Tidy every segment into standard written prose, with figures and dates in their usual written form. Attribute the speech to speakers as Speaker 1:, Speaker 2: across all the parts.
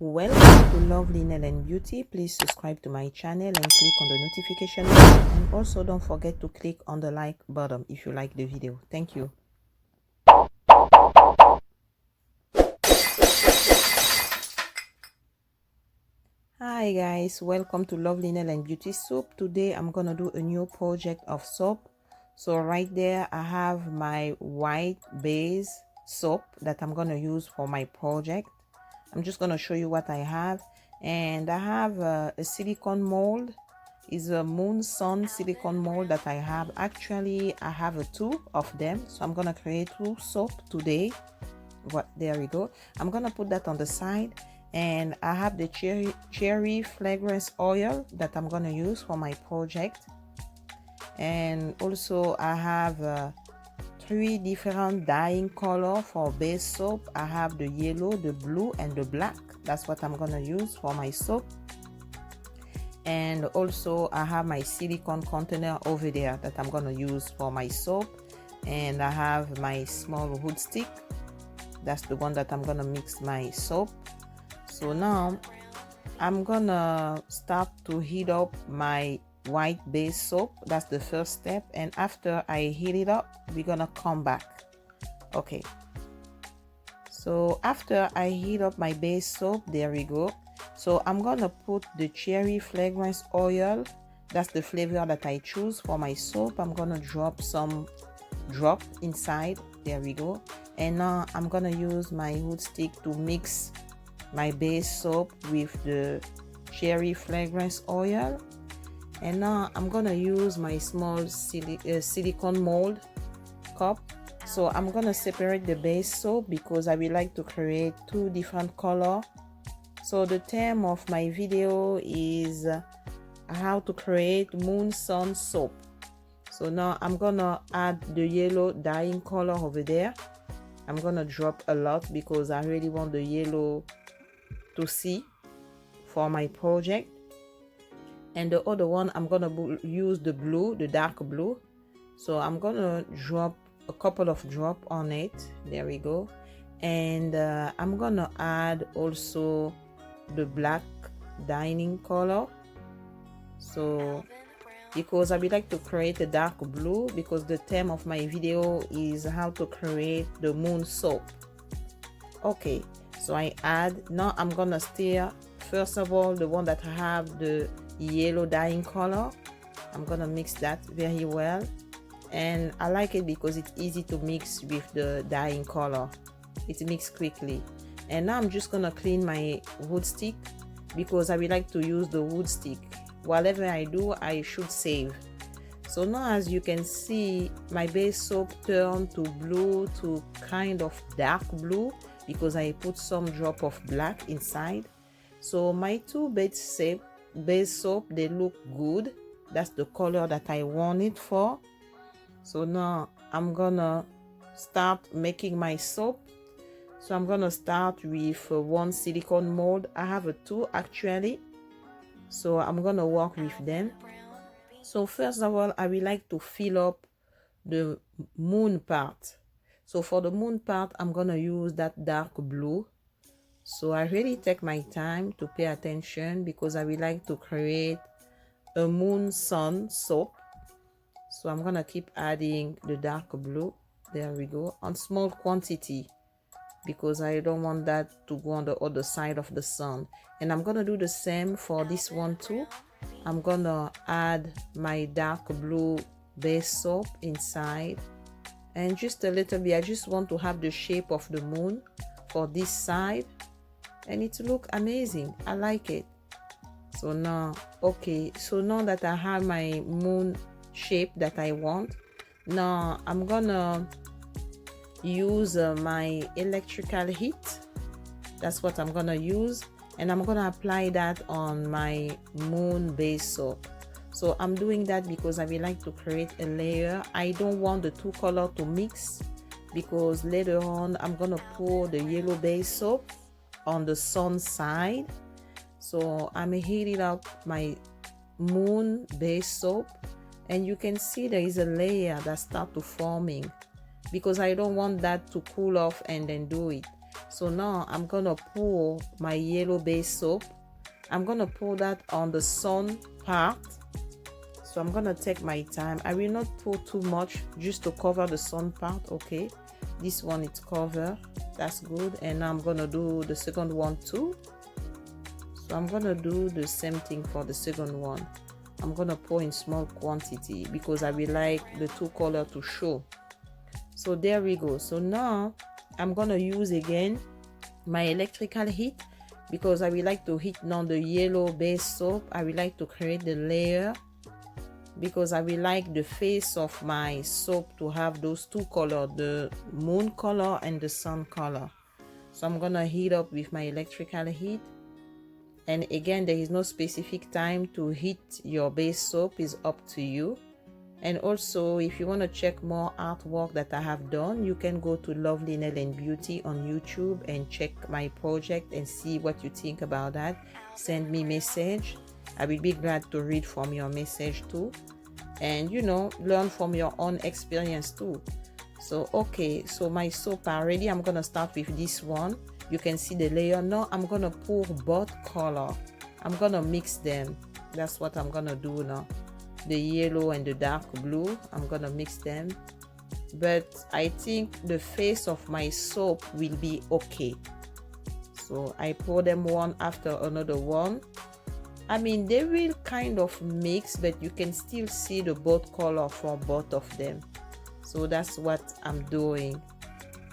Speaker 1: Welcome to Lovely Nail and Beauty. Please subscribe to my channel and click on the notification bell, and also don't forget to click on the like button if you like the video. Thank you. Hi guys, welcome to Lovely Nail and Beauty Soap. Today I'm gonna do a new project of soap. So right there I have my white base soap that I'm gonna use for my project. I'm just gonna show you what I have, and I have a silicone mold. Is a moon sun silicone mold that I have. Actually I have two of them, so I'm gonna create two soap today. There we go. I'm gonna put that on the side, and I have the cherry fragrance oil that I'm gonna use for my project. And also I have three different dyeing color for base soap. I have the yellow, the blue, and the black. That's what I'm gonna use for my soap. And also I have my silicone container over there that I'm gonna use for my soap. And I have my small wood stick. That's the one that I'm gonna mix my soap. So now I'm gonna start to heat up my white base soap. That's the first step, and after I heat it up, we're gonna come back. Okay, so after I heat up my base soap, there we go. So I'm gonna put the cherry fragrance oil. That's the flavor that I choose for my soap. I'm gonna drop some drop inside. There we go. And now I'm gonna use my wood stick to mix my base soap with the cherry fragrance oil. And now I'm gonna use my small silicone mold cup. So I'm gonna separate the base soap because I would like to create two different color. So the theme of my video is how to create moon sun soap. So now I'm gonna add the yellow dyeing color over there. I'm gonna drop a lot because I really want the yellow to see for my project. And the other one I'm gonna use the blue, the dark blue. So I'm gonna drop a couple of drop on it. There we go. And I'm gonna add also the black dyeing color. So because I would like to create a dark blue, because the theme of my video is how to create the moon soap. Okay, so I add. Now I'm gonna stir first of all the one that I have the yellow dyeing color. I'm gonna mix that very well, and I like it because it's easy to mix with the dyeing color. It mixes quickly. And now I'm just gonna clean my wood stick because I would like to use the wood stick. Whatever I do, I should save. So now as you can see, my base soap turned to blue, to kind of dark blue, because I put some drop of black inside. So my two base soap, they look good. That's the color that I want it for. So now I'm gonna start making my soap. So I'm gonna start with one silicone mold. I have two actually, so I'm gonna work with them. So first of all, I would like to fill up the moon part. So for the moon part, I'm gonna use that dark blue. So I really take my time to pay attention because I would like to create a moon sun soap. So I'm gonna keep adding the dark blue. There we go, on small quantity, because I don't want that to go on the other side of the sun. And I'm gonna do the same for this one too. I'm gonna add my dark blue base soap inside, and just a little bit. I just want to have the shape of the moon for this side, and it look amazing. I like it. So now, okay, so now that I have my moon shape that I want, now I'm gonna use my electrical heat. That's what I'm gonna use, and I'm gonna apply that on my moon base soap. So I'm doing that because I would like to create a layer. I don't want the two color to mix, because later on I'm gonna pour the yellow base soap on the sun side. So I'm heating up my moon base soap, and you can see there is a layer that start to forming, because I don't want that to cool off and then do it. So now I'm gonna pour my yellow base soap. I'm gonna pour that on the sun part. So I'm gonna take my time. I will not pour too much, just to cover the sun part. Okay, this one is covered, that's good. And now I'm gonna do the second one too. So I'm gonna do the same thing for the second one. I'm gonna pour in small quantity because I will like the two color to show. So there we go. So now I'm gonna use again my electrical heat because I will like to heat now the yellow base soap. I will like to create the layer because I will like the face of my soap to have those two colors, the moon color and the sun color. So I'm gonna heat up with my electrical heat. And again, there is no specific time to heat your base soap, is up to you. And also, if you want to check more artwork that I have done, you can go to Lovely Nail and Beauty on YouTube and check my project and see what you think about that. Send me message. I will be glad to read from your message too. And you know, learn from your own experience too. So okay, so my soap are ready. I'm gonna start with this one. You can see the layer. Now I'm gonna pour both color. I'm gonna mix them. That's what I'm gonna do now. The yellow and the dark blue, I'm gonna mix them. But I think the face of my soap will be okay. So I pour them one after another one. I mean, they will kind of mix, but you can still see the both color for both of them. So that's what I'm doing.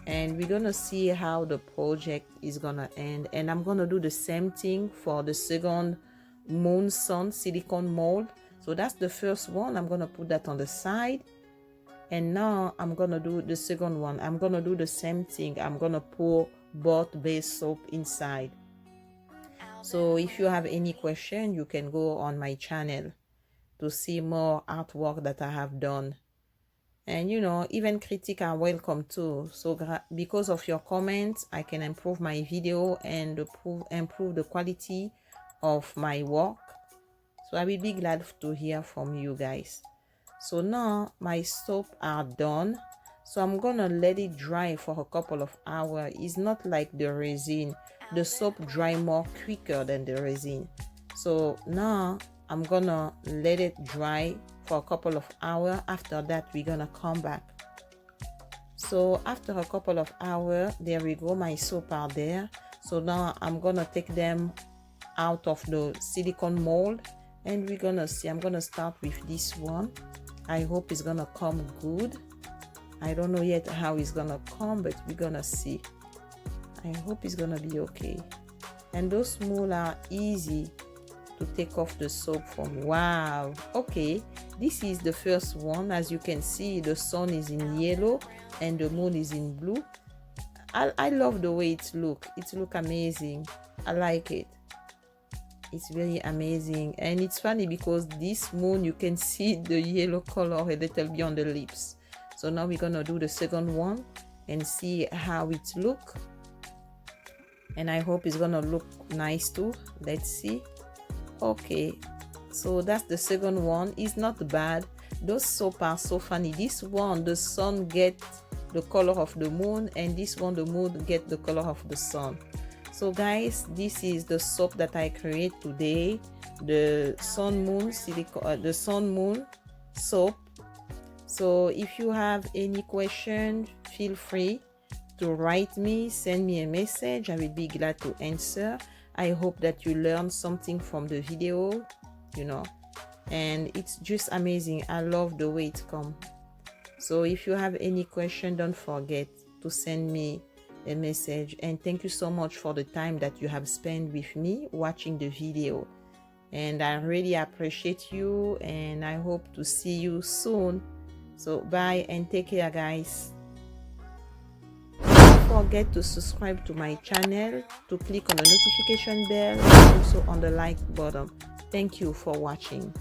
Speaker 1: And we're gonna see how the project is gonna end. And I'm gonna do the same thing for the second moon sun silicone mold. So that's the first one. I'm gonna put that on the side. And now I'm gonna do the second one. I'm gonna do the same thing. I'm gonna pour both base soap inside. So if you have any question, you can go on my channel to see more artwork that I have done. And you know, even critics are welcome too. So because of your comments, I can improve my video and improve the quality of my work. So I will be glad to hear from you guys. So now my soap are done. So I'm gonna let it dry for a couple of hours. It's not like the resin. The soap dry more quicker than the resin. So now I'm gonna let it dry for a couple of hours. After that, we're gonna come back. So after a couple of hours, there we go, my soap are there. So now I'm gonna take them out of the silicone mold and we're gonna see. I'm gonna start with this one. I hope it's gonna come good. I don't know yet how it's gonna come, but we're gonna see. I hope it's gonna be okay. And those mold are easy to take off the soap from. Wow. Okay, this is the first one. As you can see, the sun is in yellow and the moon is in blue. I love the way it look. It look amazing. I like it. It's very amazing. And it's funny because this moon, you can see the yellow color a little bit on the lips. So now we're gonna do the second one and see how it look. And I hope it's gonna look nice too. Let's see. Okay, so that's the second one. It's not bad. Those soap are so funny. This one, the sun get the color of the moon, and this one, the moon get the color of the sun. So guys, this is the soap that I create today, the sun moon the sun moon soap. So if you have any question, feel free to write me, send me a message. I will be glad to answer. I hope that you learned something from the video, you know, and it's just amazing. I love the way it comes. So if you have any question, don't forget to send me a message. And thank you so much for the time that you have spent with me watching the video. And I really appreciate you, and I hope to see you soon. So bye and take care, guys. Don't forget to subscribe to my channel, to click on the notification bell, and also on the like button. Thank you for watching.